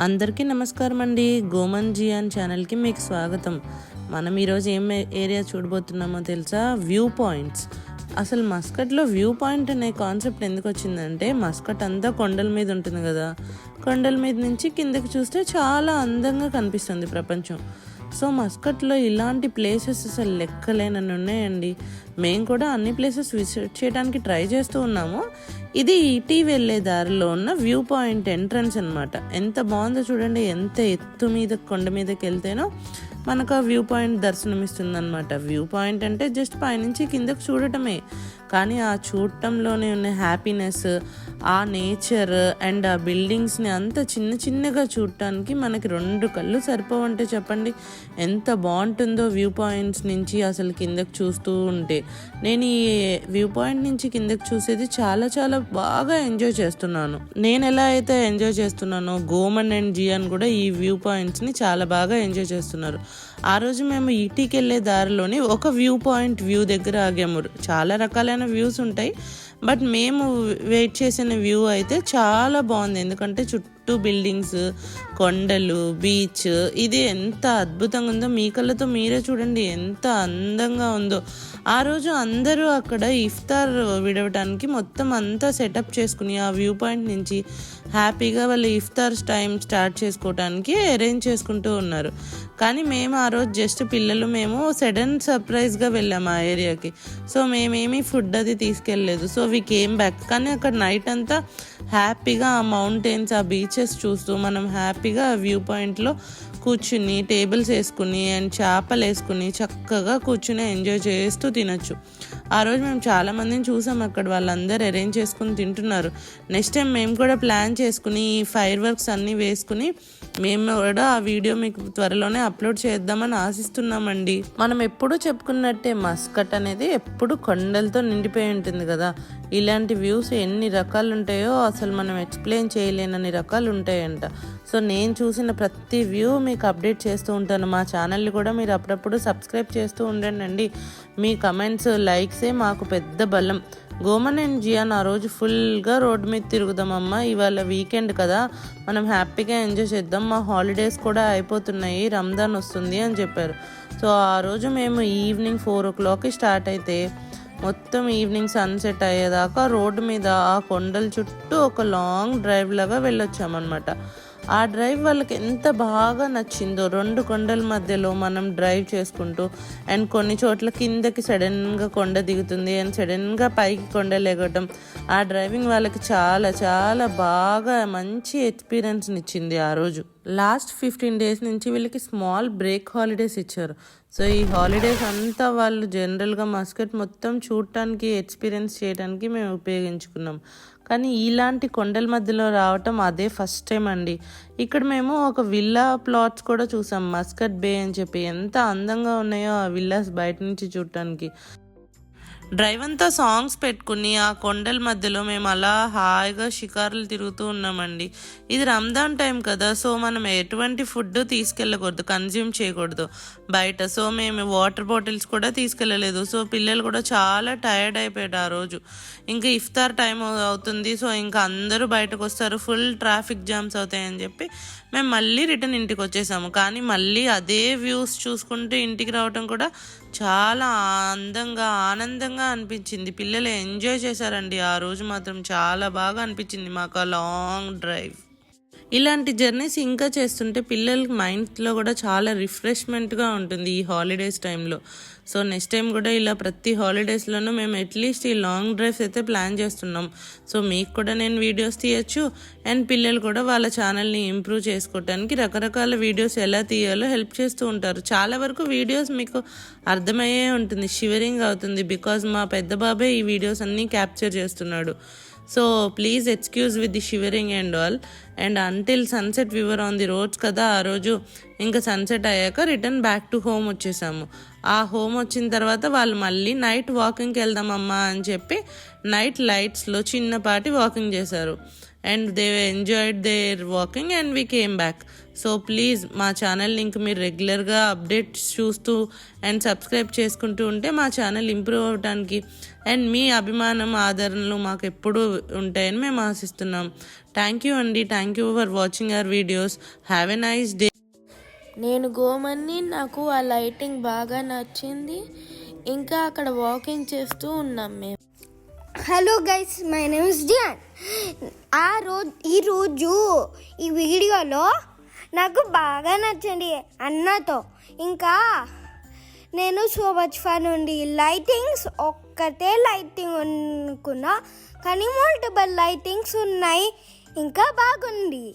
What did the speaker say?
అందరికీ నమస్కారం అండి. గోమన్ జియాన్ ఛానల్కి మీకు స్వాగతం. మనం ఈరోజు ఏం ఏరియా చూడబోతున్నామో తెలుసా? View points. అసలు మస్కట్లో వ్యూ పాయింట్ అనే కాన్సెప్ట్ ఎందుకు వచ్చిందంటే, మస్కట్ అంతా కొండల మీద ఉంటుంది కదా, కొండల మీద నుంచి కిందకి చూస్తే చాలా అందంగా కనిపిస్తుంది ప్రపంచం. సో మస్కట్లో ఇలాంటి ప్లేసెస్ అసలు లెక్కలేనని ఉన్నాయండి. మేము కూడా అన్ని ప్లేసెస్ విజిట్ చేయడానికి ట్రై చేస్తూ ఉన్నాము. ఇది ఈటీ వెళ్ళే దారిలో ఉన్న వ్యూ పాయింట్ ఎంట్రన్స్ అనమాట. ఎంత బాగుందో చూడండి. ఎంత ఎత్తు మీద కొండ మీదకి వెళ్తేనో మనకు ఆ వ్యూ పాయింట్ దర్శనమిస్తుంది అనమాట. వ్యూ పాయింట్ అంటే జస్ట్ పైనుంచి కిందకు చూడటమే, కానీ ఆ చూడటంలోనే ఉన్న హ్యాపీనెస్, ఆ నేచర్ అండ్ ఆ బిల్డింగ్స్ని అంత చిన్న చిన్నగా చూడటానికి మనకి 2 కళ్ళు సరిపోవంటే చెప్పండి ఎంత బాగుంటుందో వ్యూ పాయింట్స్ నుంచి అసలు కిందకు చూస్తూ ఉంటే. నేను ఈ వ్యూ పాయింట్ నుంచి కిందకు చూసేది చాలా చాలా బాగా ఎంజాయ్ చేస్తున్నాను. నేను ఎలా అయితే ఎంజాయ్ చేస్తున్నానో గోమన్ అండ్ జియాన్ కూడా ఈ వ్యూ పాయింట్స్ని చాలా బాగా ఎంజాయ్ చేస్తున్నారు. ఆ రోజు మేము ఈటీకి వెళ్ళే దారిలోని ఒక వ్యూ పాయింట్ దగ్గర ఆగాము. చాలా రకాలైన వ్యూస్ ఉంటాయి, బట్ మేము వెయిట్ చేసిన వ్యూ అయితే చాలా బాగుంది. ఎందుకంటే చుట్టూ బిల్డింగ్స్, కొండలు, బీచ్, ఇది ఎంత అద్భుతంగా ఉందో మీ కళ్ళతో మీరే చూడండి ఎంత అందంగా ఉందో. ఆ రోజు అందరూ అక్కడ ఇఫ్తార్ విడవటానికి మొత్తం అంతా సెటప్ చేసుకుని ఆ వ్యూ పాయింట్ నుంచి హ్యాపీగా వాళ్ళు ఇఫ్తార్ టైం స్టార్ట్ చేసుకోవడానికి అరేంజ్ చేసుకుంటూ ఉన్నారు. కానీ మేము ఆ రోజు జస్ట్ పిల్లలు మేము సడన్ సర్ప్రైజ్గా వెళ్ళాము ఆ ఏరియాకి. సో మేమేమీ ఫుడ్ అది తీసుకెళ్ళలేదు. So we came back. కానీ అక్కడ నైట్ అంతా హ్యాపీగా ఆ మౌంటైన్స్, ఆ బీచెస్ చూస్తూ మనం హ్యాపీగా వ్యూ పాయింట్లో కూర్చుని టేబుల్స్ వేసుకుని అండ్ చేపలు వేసుకుని చక్కగా కూర్చుని ఎంజాయ్ చేస్తూ తినొచ్చు. ఆ రోజు మేము చాలామందిని చూసాం అక్కడ, వాళ్ళందరూ అరేంజ్ చేసుకుని తింటున్నారు. నెక్స్ట్ టైం మేము కూడా ప్లాన్ చేసుకుని ఈ ఫైర్ వర్క్స్ అన్నీ వేసుకుని మేము కూడా ఆ వీడియో మీకు త్వరలోనే అప్లోడ్ చేద్దామని ఆశిస్తున్నామండి. మనం ఎప్పుడూ చెప్పుకున్నట్టే మస్కట్ అనేది ఎప్పుడు కొండలతో నిండిపోయి ఉంటుంది కదా. ఇలాంటి వ్యూస్ ఎన్ని రకాలు ఉంటాయో అసలు మనం ఎక్స్ప్లెయిన్ చేయలేనన్ని రకాలు ఉంటాయంట. సో నేను చూసిన ప్రతి వ్యూ మీకు అప్డేట్ చేస్తూ ఉంటాను. మా ఛానల్ని కూడా మీరు అప్పుడప్పుడు సబ్స్క్రైబ్ చేస్తూ ఉండండి. మీ కమెంట్స్, లైక్సే మాకు పెద్ద బలం. గోమన్ అండ్ జియాన్ ఆ రోజు ఫుల్గా రోడ్డు మీద తిరుగుదామమ్మా, ఇవాళ వీకెండ్ కదా, మనం హ్యాపీగా ఎంజాయ్ చేద్దాం, మా హాలిడేస్ కూడా అయిపోతున్నాయి, రంజాన్ వస్తుంది అని చెప్పారు. సో ఆ రోజు మేము ఈవినింగ్ 4 o'clockకి స్టార్ట్ అయితే మొత్తం ఈవినింగ్ సన్సెట్ అయ్యేదాకా రోడ్డు మీద ఆ కొండల చుట్టూ ఒక లాంగ్ డ్రైవ్ లాగా వెళ్ళొచ్చామన్నమాట. ఆ డ్రైవ్ వాళ్ళకి ఎంత బాగా నచ్చిందో. 2 కొండల మధ్యలో మనం డ్రైవ్ చేసుకుంటూ అండ్ కొన్ని చోట్ల కిందకి సడన్గా కొండ దిగుతుంది అండ్ సడన్గా పైకి కొండలు ఎగటం. ఆ డ్రైవింగ్ వాళ్ళకి చాలా చాలా బాగా మంచి ఎక్స్పీరియన్స్ని ఇచ్చింది ఆ రోజు. లాస్ట్ 15 days నుంచి వీళ్ళకి స్మాల్ బ్రేక్ హాలిడేస్ ఇచ్చారు. సో ఈ హాలిడేస్ అంతా వాళ్ళు జనరల్గా మస్కట్ మొత్తం చూడటానికి, ఎక్స్పీరియన్స్ చేయడానికి మేము ఉపయోగించుకున్నాం. కానీ ఇలాంటి కొండల మధ్యలో రావటం అదే ఫస్ట్ టైం అండి. ఇక్కడ మేము ఒక విల్లా ప్లాట్స్ కూడా చూసాం, మస్కట్ బే అని చెప్పి. ఎంత అందంగా ఉన్నాయో ఆ విల్లాస్ బయట నుంచి చూడటానికి. డ్రైవ్ అంతా సాంగ్స్ పెట్టుకుని ఆ కొండల మధ్యలో మేము అలా హాయిగా షికారులు తిరుగుతూ ఉన్నామండి. ఇది రంజాన్ టైం కదా, సో మనం ఎటువంటి ఫుడ్ తీసుకెళ్ళకూడదు, కన్జ్యూమ్ చేయకూడదు బయట. సో మేము వాటర్ బాటిల్స్ కూడా తీసుకెళ్ళలేదు. సో పిల్లలు కూడా చాలా టైర్డ్ అయిపోయారు ఆ రోజు. ఇంకా ఇఫ్తార్ టైం అవుతుంది, సో ఇంకా అందరూ బయటకు వస్తారు, ఫుల్ ట్రాఫిక్ జామ్స్ అవుతాయని చెప్పి మేము మళ్ళీ రిటర్న్ ఇంటికి వచ్చేసాము. కానీ మళ్ళీ అదే వ్యూస్ చూసుకుంటూ ఇంటికి రావటం కూడా చాలా అందంగా, ఆనందంగా అనిపించింది. పిల్లలు ఎంజాయ్ చేశారండి ఆ రోజు మాత్రం. చాలా బాగా అనిపించింది మాకు ఆ లాంగ్ డ్రైవ్. ఇలాంటి జర్నీస్ ఇంకా చేస్తుంటే పిల్లలకి మైండ్లో కూడా చాలా రిఫ్రెష్మెంట్గా ఉంటుంది ఈ హాలిడేస్ టైంలో. సో నెక్స్ట్ టైం కూడా ఇలా ప్రతి హాలిడేస్లోనూ మేము అట్లీస్ట్ ఈ లాంగ్ డ్రైవ్స్ అయితే ప్లాన్ చేస్తున్నాం. సో మీకు కూడా నేను వీడియోస్ తీయచ్చు అండ్ పిల్లలు కూడా వాళ్ళ ఛానల్ని ఇంప్రూవ్ చేసుకోవడానికి రకరకాల వీడియోస్ ఎలా తీయాలో హెల్ప్ చేస్తూ ఉంటారు. చాలా వరకు వీడియోస్ మీకు అర్థమయ్యే ఉంటుంది, షివరింగ్ అవుతుంది, బికాజ్ మా పెద్ద బాబే ఈ వీడియోస్ అన్నీ క్యాప్చర్ చేస్తున్నాడు. So please excuse with the shivering and all. And until sunset we were on the roads కదా ఆ రోజు. ఇంకా సన్సెట్ అయ్యాక రిటర్న్ బ్యాక్ టు హోమ్ వచ్చేసాము. ఆ హోమ్ వచ్చిన తర్వాత వాళ్ళు మళ్ళీ నైట్ వాకింగ్కి వెళ్దామమ్మా అని చెప్పి నైట్ లైట్స్లో చిన్నపాటి వాకింగ్ చేశారు. And they enjoyed their walking and we came back. So please మా ఛానల్ లింక్ మీరు రెగ్యులర్గా అప్డేట్స్ చూస్తూ అండ్ సబ్స్క్రైబ్ చేసుకుంటూ ఉంటే మా ఛానల్ ఇంప్రూవ్ అవ్వడానికి అండ్ మీ అభిమానం ఆదరణలు మాకు ఎప్పుడూ ఉంటాయని మేము ఆశిస్తున్నాం. థ్యాంక్ యూ అండి. Thank you for watching our videos. Have a nice day. నేను గోమన్ని, నాకు ఆ లైటింగ్ బాగా నచ్చింది. ఇంకా అక్కడ వాకింగ్ చేస్తూ ఉన్నాం మేము. Hello guys, my name is జియాన్. ఈరోజు ఈ వీడియోలో నాకు బాగా నచ్చింది అన్నతో. ఇంకా నేను సో మచ్ ఫన్ ఉండి లైటింగ్స్ ఒక్కటే లైటింగ్ అనుకున్నా, కానీ మల్టిపుల్ లైటింగ్స్ ఉన్నాయి. ఇంకా బాగుంది.